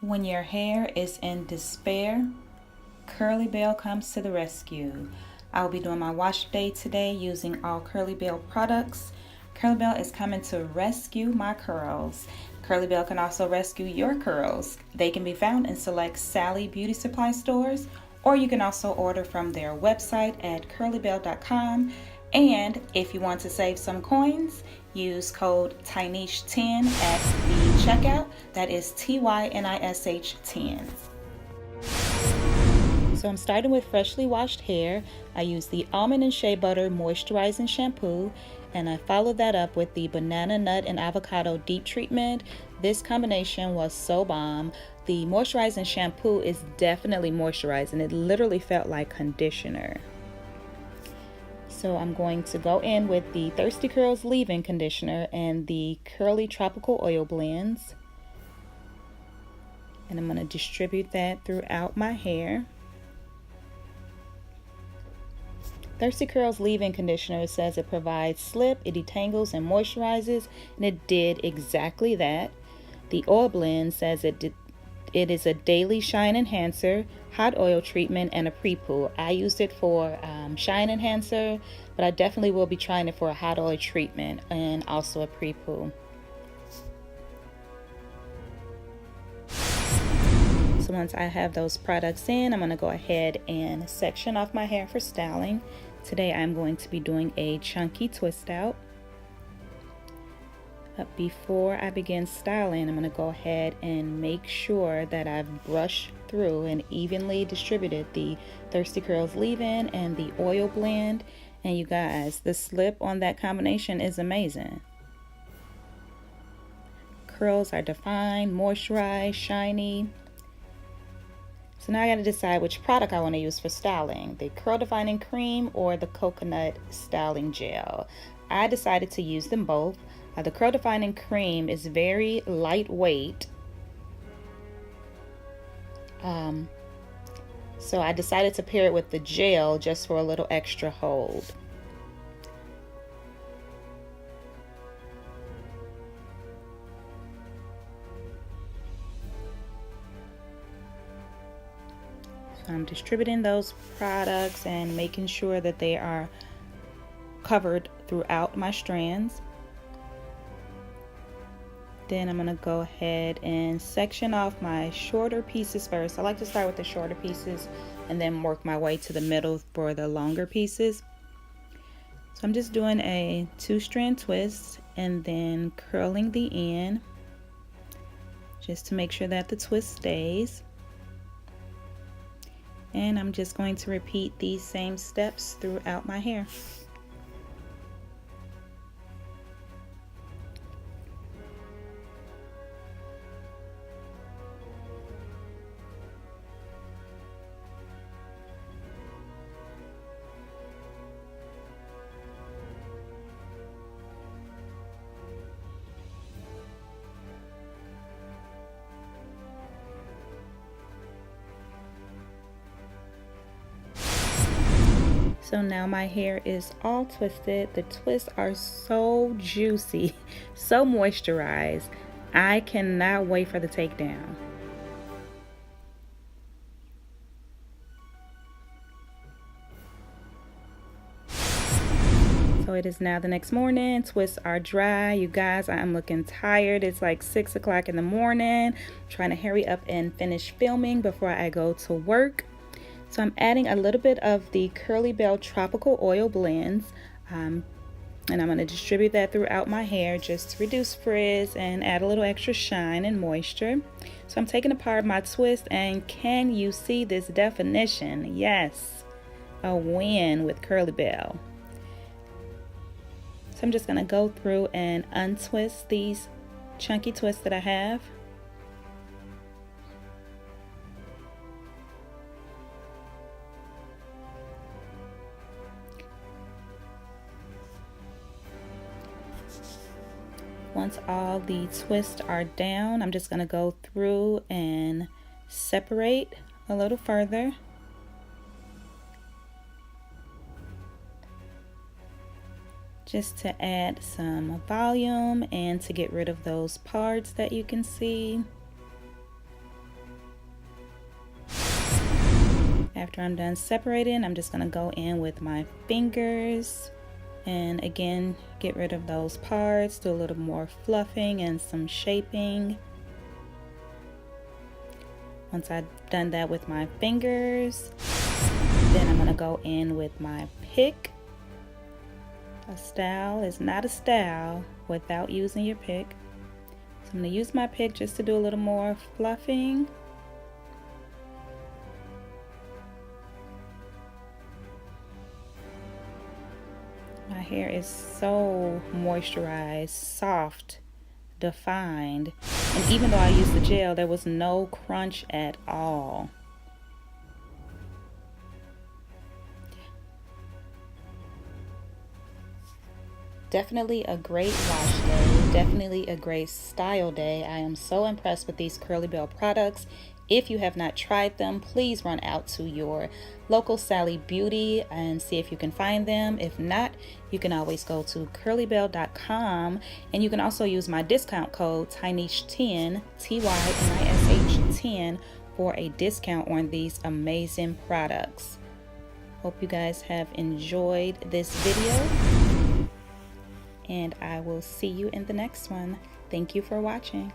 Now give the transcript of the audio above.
When your hair is in despair, KurleeBelle comes to the rescue. I will be doing my wash day today using all KurleeBelle products. KurleeBelle is coming to rescue my curls. KurleeBelle can also rescue your curls. They can be found in select Sally Beauty Supply stores, or you can also order from their website at KurleeBelle.com. And if you want to save some coins, use code TINISH10 at the checkout. That is TYNISH10. So I'm starting with freshly washed hair. I use the Almond and Shea Butter Moisturizing Shampoo, and I followed that up with the Banana Nut and Avocado Deep Treatment. This combination was so bomb. The moisturizing shampoo is definitely moisturizing. It literally felt like conditioner. So I'm going to go in with the Thirsty Curls Leave-In Conditioner and the Curly Tropical Oil Blends. And I'm going to distribute that throughout my hair. Thirsty Curls Leave-In Conditioner says it provides slip, it detangles and moisturizes, and it did exactly that. The Oil Blend says it is a daily shine enhancer, hot oil treatment, and a pre-poo. I used it for shine enhancer, but I definitely will be trying it for a hot oil treatment and also a pre-poo. So once I have those products in, I'm going to go ahead and section off my hair for styling. Today I'm going to be doing a chunky twist out. But before I begin styling, I'm going to go ahead and make sure that I've brushed through and evenly distributed the Thirsty Curls Leave-In and the Oil Blend. And you guys, the slip on that combination is amazing. Curls are defined, moisturized, shiny. So now I got to decide which product I want to use for styling, the Curl Defining Cream or the Coconut Styling Gel. I decided to use them both. The Curl Defining Cream is very lightweight. So I decided to pair it with the gel just for a little extra hold. So I'm distributing those products and making sure that they are covered throughout my strands. Then I'm going to go ahead and section off my shorter pieces first. I like to start with the shorter pieces and then work my way to the middle for the longer pieces. So I'm just doing a 2-strand twist and then curling the end just to make sure that the twist stays. And I'm just going to repeat these same steps throughout my hair. So now my hair is all twisted. The twists are so juicy, so moisturized. I cannot wait for the takedown. So it is now the next morning. Twists are dry. You guys, I am looking tired. It's like 6 o'clock in the morning. I'm trying to hurry up and finish filming before I go to work. So I'm adding a little bit of the KurleeBelle Tropical Oil Blends. And I'm going to distribute that throughout my hair just to reduce frizz and add a little extra shine and moisture. So I'm taking apart my twist, and can you see this definition? Yes, a win with KurleeBelle. So I'm just going to go through and untwist these chunky twists that I have. Once all the twists are down, I'm just going to go through and separate a little further. Just to add some volume and to get rid of those parts that you can see. After I'm done separating, I'm just going to go in with my fingers and again get rid of those parts, do a little more fluffing and some shaping. Once I've done that with my fingers, then I'm going to go in with my pick. A style is not a style without using your pick. So I'm going to use my pick just to do a little more fluffing. My hair is so moisturized, soft, defined, and even though I used the gel, there was no crunch at all. Definitely a great wash day, definitely a great style day. I am so impressed with these KurleeBelle products. If you have not tried them, please run out to your local Sally Beauty and see if you can find them. If not, you can always go to KurleeBelle.com, and you can also use my discount code TYNISH10, TYNISH10, for a discount on these amazing products. Hope you guys have enjoyed this video, and I will see you in the next one. Thank you for watching.